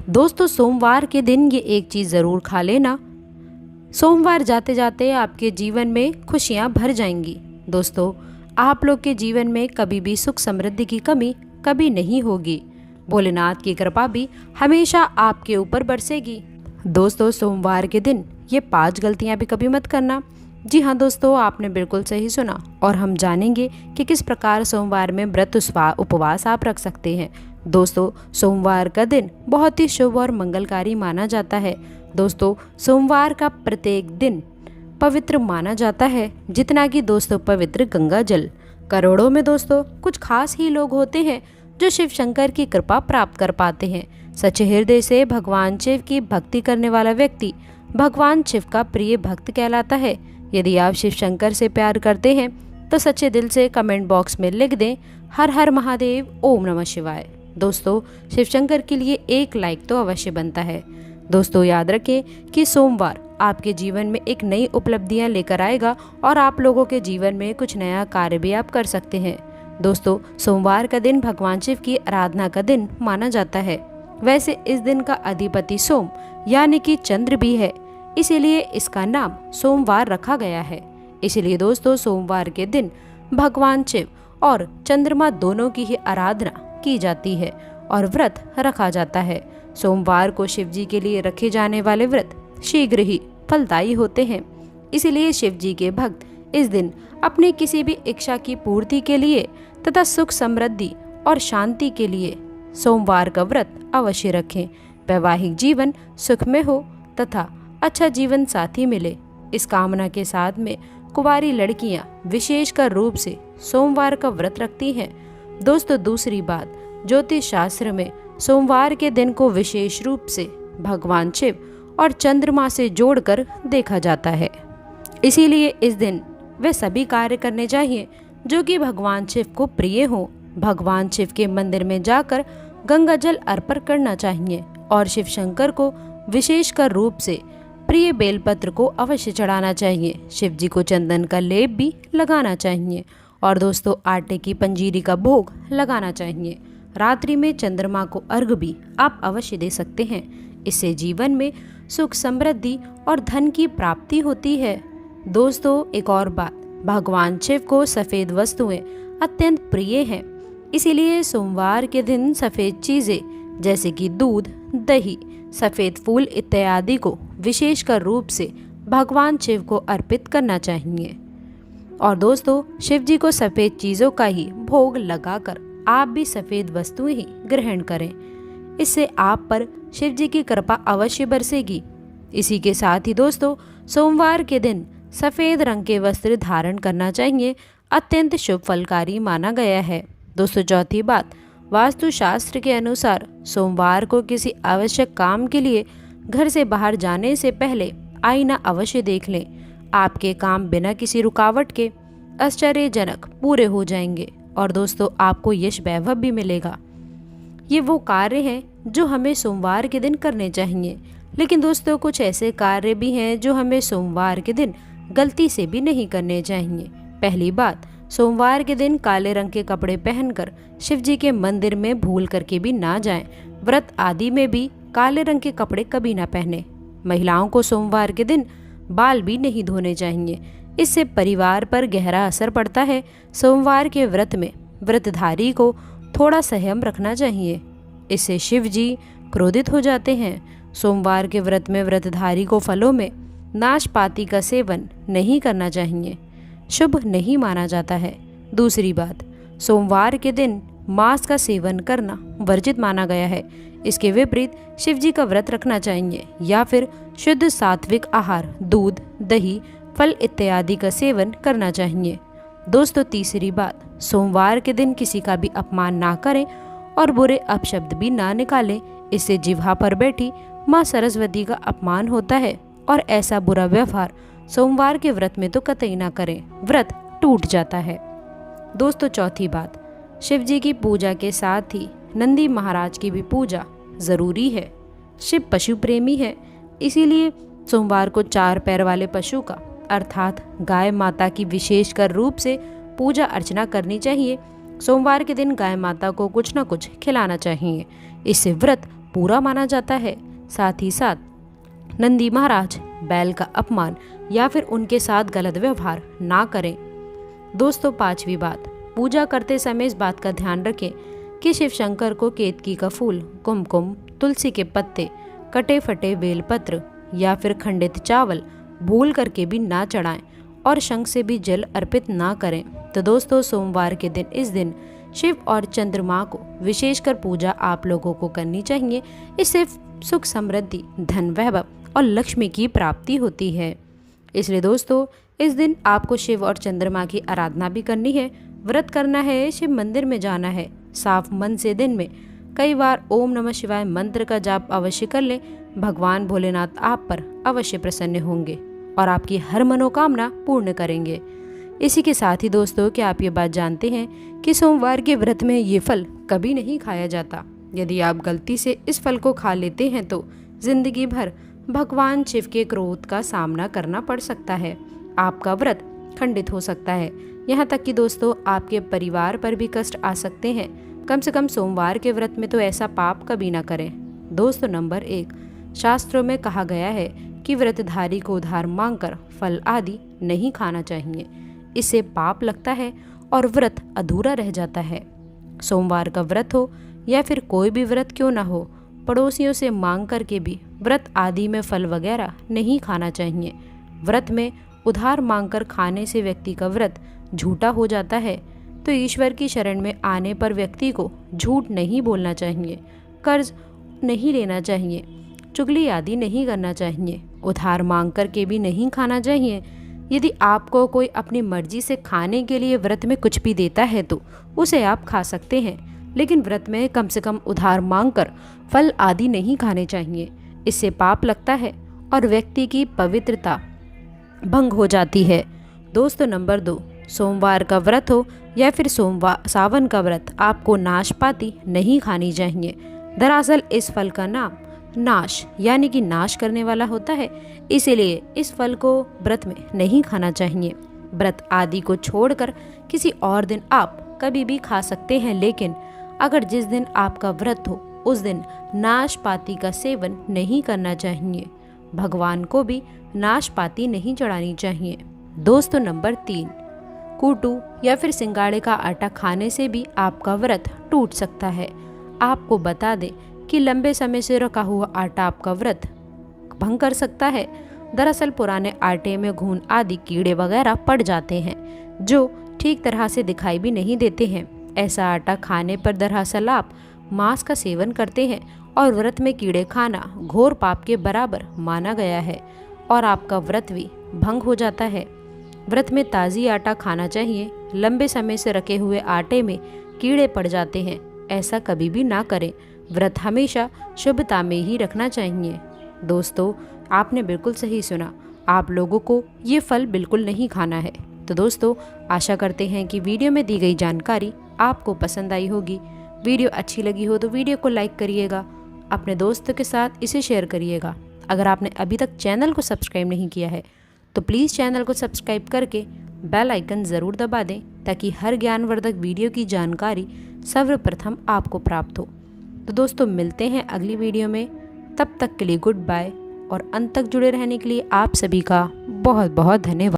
दोस्तों सोमवार के दिन ये एक चीज़ ज़रूर खा लेना। सोमवार जाते जाते आपके जीवन में खुशियाँ भर जाएंगी। दोस्तों आप लोग के जीवन में कभी भी सुख समृद्धि की कमी कभी नहीं होगी। भोलेनाथ की कृपा भी हमेशा आपके ऊपर बरसेगी। दोस्तों सोमवार के दिन ये 5 गलतियाँ भी कभी मत करना। जी हाँ दोस्तों, आपने बिल्कुल सही सुना और हम जानेंगे कि किस प्रकार सोमवार में व्रत उपवास आप रख सकते हैं। दोस्तों सोमवार का दिन बहुत ही शुभ और मंगलकारी माना जाता है। दोस्तों सोमवार का प्रत्येक दिन पवित्र माना जाता है, जितना कि दोस्तों पवित्र गंगा जल। करोड़ों में दोस्तों कुछ खास ही लोग होते हैं जो शिव शंकर की कृपा प्राप्त कर पाते हैं। सच्चे हृदय से भगवान शिव की भक्ति करने वाला व्यक्ति भगवान शिव का प्रिय भक्त कहलाता है। यदि आप शिव शंकर से प्यार करते हैं तो सच्चे दिल से कमेंट बॉक्स में लिख दें हर हर महादेव, ओम नमः शिवाय। दोस्तों शिव शंकर के लिए एक लाइक तो अवश्य बनता है। दोस्तों याद रखें कि सोमवार आपके जीवन में एक नई उपलब्धियां लेकर आएगा और आप लोगों के जीवन में कुछ नया कार्य भी आप कर सकते हैं। दोस्तों सोमवार का दिन भगवान शिव की आराधना का दिन माना जाता है। वैसे इस दिन का अधिपति सोम यानी कि चंद्र भी है, इसीलिए इसका नाम सोमवार रखा गया है। इसलिए दोस्तों सोमवार के दिन भगवान शिव और चंद्रमा दोनों की ही आराधना की जाती है और व्रत रखा जाता है। सोमवार को शिव जी के लिए रखे जाने वाले व्रत शीघ्र ही फलदायी होते हैं। इसलिए शिव जी के भक्त इस दिन अपनी किसी भी इच्छा की पूर्ति के लिए तथा सुख समृद्धि और शांति के लिए सोमवार का व्रत अवश्य रखें। वैवाहिक जीवन सुखमय हो तथा अच्छा जीवन साथी मिले, इस कामना के साथ में कुंवारी लड़कियां विशेषकर रूप से सोमवार का व्रत रखती हैं। दोस्तों दूसरी बात, ज्योतिष शास्त्र में सोमवार के दिन को विशेष रूप से भगवान शिव और चंद्रमा से जोड़कर देखा जाता है। इसीलिए इस दिन वे सभी कार्य करने चाहिए जो कि भगवान शिव को प्रिय हो। भगवान शिव के मंदिर में जाकर गंगा जल अर्पण करना चाहिए और शिव शंकर को विशेषकर रूप से प्रिय बेलपत्र को अवश्य चढ़ाना चाहिए। शिव जी को चंदन का लेप भी लगाना चाहिए और दोस्तों आटे की पंजीरी का भोग लगाना चाहिए। रात्रि में चंद्रमा को अर्घ्य भी आप अवश्य दे सकते हैं। इससे जीवन में सुख समृद्धि और धन की प्राप्ति होती है। दोस्तों एक और बात, भगवान शिव को सफ़ेद वस्तुएं अत्यंत प्रिय हैं। इसीलिए सोमवार के दिन सफ़ेद चीज़ें जैसे कि दूध, दही, सफ़ेद फूल इत्यादि को विशेषकर रूप से भगवान शिव को अर्पित करना चाहिए। और दोस्तों शिव जी को सफ़ेद चीज़ों का ही भोग लगाकर आप भी सफ़ेद वस्तुएं ही ग्रहण करें। इससे आप पर शिव जी की कृपा अवश्य बरसेगी। इसी के साथ ही दोस्तों सोमवार के दिन सफ़ेद रंग के वस्त्र धारण करना चाहिए, अत्यंत शुभ फलकारी माना गया है। दोस्तों चौथी बात, वास्तुशास्त्र के अनुसार सोमवार को किसी आवश्यक काम के लिए घर से बाहर जाने से पहले आईना अवश्य देख लें। आपके काम बिना किसी रुकावट के आश्चर्यजनक पूरे हो जाएंगे और दोस्तों आपको यश वैभव भी मिलेगा। ये वो कार्य हैं जो हमें सोमवार के दिन करने चाहिए। लेकिन दोस्तों कुछ ऐसे कार्य भी हैं जो हमें सोमवार के दिन गलती से भी नहीं करने चाहिए। पहली बात, सोमवार के दिन काले रंग के कपड़े पहनकर शिव जी के मंदिर में भूल करके भी ना जाएं। व्रत आदि में भी काले रंग के कपड़े कभी ना पहने। महिलाओं को सोमवार के दिन बाल भी नहीं धोने चाहिए, इससे परिवार पर गहरा असर पड़ता है। सोमवार के व्रत में व्रतधारी को थोड़ा संयम रखना चाहिए, इससे शिव जी क्रोधित हो जाते हैं। सोमवार के व्रत में व्रतधारी को फलों में नाशपाती का सेवन नहीं करना चाहिए, शुभ नहीं माना जाता है। दूसरी बात, सोमवार के दिन मांस का सेवन करना वर्जित माना गया है। इसके विपरीत शिव जी का व्रत रखना चाहिए या फिर शुद्ध सात्विक आहार, दूध, दही, फल इत्यादि का सेवन करना चाहिए। दोस्तों तीसरी बात, सोमवार के दिन किसी का भी अपमान ना करें और बुरे अपशब्द भी ना निकालें। इससे जिह्वा पर बैठी माँ सरस्वती का अपमान होता है और ऐसा बुरा व्यवहार सोमवार के व्रत में तो कतई ना करें, व्रत टूट जाता है। दोस्तों चौथी बात, शिव जी की पूजा के साथ ही नंदी महाराज की भी पूजा ज़रूरी है। शिव पशु प्रेमी है, इसीलिए सोमवार को 4 पैर वाले पशु का अर्थात गाय माता की विशेषकर रूप से पूजा अर्चना करनी चाहिए। सोमवार के दिन गाय माता को कुछ न कुछ खिलाना चाहिए, इससे व्रत पूरा माना जाता है। साथ ही साथ नंदी महाराज बैल का अपमान या फिर उनके साथ गलत व्यवहार ना करें। दोस्तों, 5वीं बात, पूजा करते समय इस बात का ध्यान रखें कि शिव शंकर को केतकी का फूल, कुमकुम, तुलसी के पत्ते, कटे फटे बेलपत्र या फिर खंडित चावल भूल करके भी ना चढ़ाएं और शंख से भी जल अर्पित ना करें। तो दोस्तों, सोमवार के दिन इस दिन शिव और चंद्रमा को विशेषकर पूजा आप लोगों को करनी चाहिए। इससे सुख, समृद्धि, धन, वैभव और लक्ष्मी की प्राप्ति होती है। इसलिए दोस्तों, इस दिन आपको शिव और चंद्रमा की आराधना भी करनी है, व्रत करना है, शिव मंदिर में जाना है। साफ मन से दिन में कई बार ओम नमः शिवाय मंत्र का जाप अवश्य कर लें। भगवान भोलेनाथ आप पर अवश्य प्रसन्न होंगे और आपकी हर मनोकामना पूर्ण करेंगे। इसी के साथ ही दोस्तों, क्या आप ये बात जानते हैं कि सोमवार के व्रत में ये फल कभी नहीं खाया जाता। यदि आप गलती से इस फल को खा लेते हैं तो जिंदगी भर भगवान शिव के क्रोध का सामना करना पड़ सकता है। आपका व्रत खंडित हो सकता है, यहाँ तक कि दोस्तों आपके परिवार पर भी कष्ट आ सकते हैं। कम से कम सोमवार के व्रत में तो ऐसा पाप कभी ना करें। दोस्तों, नंबर 1, शास्त्रों में कहा गया है कि व्रतधारी को उधार मांगकर फल आदि नहीं खाना चाहिए। इससे पाप लगता है और व्रत अधूरा रह जाता है। सोमवार का व्रत हो या फिर कोई भी व्रत क्यों ना हो, पड़ोसियों से मांग करके भी व्रत आदि में फल वगैरह नहीं खाना चाहिए। व्रत में उधार मांगकर खाने से व्यक्ति का व्रत झूठा हो जाता है। तो ईश्वर की शरण में आने पर व्यक्ति को झूठ नहीं बोलना चाहिए, कर्ज नहीं लेना चाहिए, चुगली आदि नहीं करना चाहिए, उधार मांग करके भी नहीं खाना चाहिए। यदि आपको कोई अपनी मर्जी से खाने के लिए व्रत में कुछ भी देता है तो उसे आप खा सकते हैं, लेकिन व्रत में कम से कम उधार मांगकर फल आदि नहीं खाने चाहिए। इससे पाप लगता है और व्यक्ति की पवित्रता भंग हो जाती है। दोस्तों, नंबर 2, सोमवार का व्रत हो या फिर सावन का व्रत, आपको नाशपाती नहीं खानी चाहिए। दरअसल इस फल का नाम नाश यानी कि नाश करने वाला होता है, इसीलिए इस फल को व्रत में नहीं खाना चाहिए। व्रत आदि को छोड़कर किसी और दिन आप कभी भी खा सकते हैं, लेकिन अगर जिस दिन आपका व्रत हो उस दिन नाशपाती का सेवन नहीं करना चाहिए। भगवान को भी नाशपाती नहीं चढ़ानी चाहिए। दोस्तों, नंबर 3, कूटू या फिर सिंगाड़े का आटा खाने से भी आपका व्रत टूट सकता है। आपको बता दें कि लंबे समय से रखा हुआ आटा आपका व्रत भंग कर सकता है। दरअसल पुराने आटे में घुन आदि कीड़े वगैरह पड़ जाते हैं जो ठीक तरह से दिखाई भी नहीं देते हैं। ऐसा आटा खाने पर दरअसल आप मांस का सेवन करते हैं और व्रत में कीड़े खाना घोर पाप के बराबर माना गया है और आपका व्रत भी भंग हो जाता है। व्रत में ताज़ी आटा खाना चाहिए। लंबे समय से रखे हुए आटे में कीड़े पड़ जाते हैं, ऐसा कभी भी ना करें। व्रत हमेशा शुभता में ही रखना चाहिए। दोस्तों, आपने बिल्कुल सही सुना, आप लोगों को ये फल बिल्कुल नहीं खाना है। तो दोस्तों, आशा करते हैं कि वीडियो में दी गई जानकारी आपको पसंद आई होगी। वीडियो अच्छी लगी हो तो वीडियो को लाइक करिएगा, अपने दोस्तों के साथ इसे शेयर करिएगा। अगर आपने अभी तक चैनल को सब्सक्राइब नहीं किया है तो प्लीज़ चैनल को सब्सक्राइब करके बेल आइकन ज़रूर दबा दें ताकि हर ज्ञानवर्धक वीडियो की जानकारी सर्वप्रथम आपको प्राप्त हो। तो दोस्तों, मिलते हैं अगली वीडियो में। तब तक के लिए गुड बाय और अंत तक जुड़े रहने के लिए आप सभी का बहुत बहुत धन्यवाद।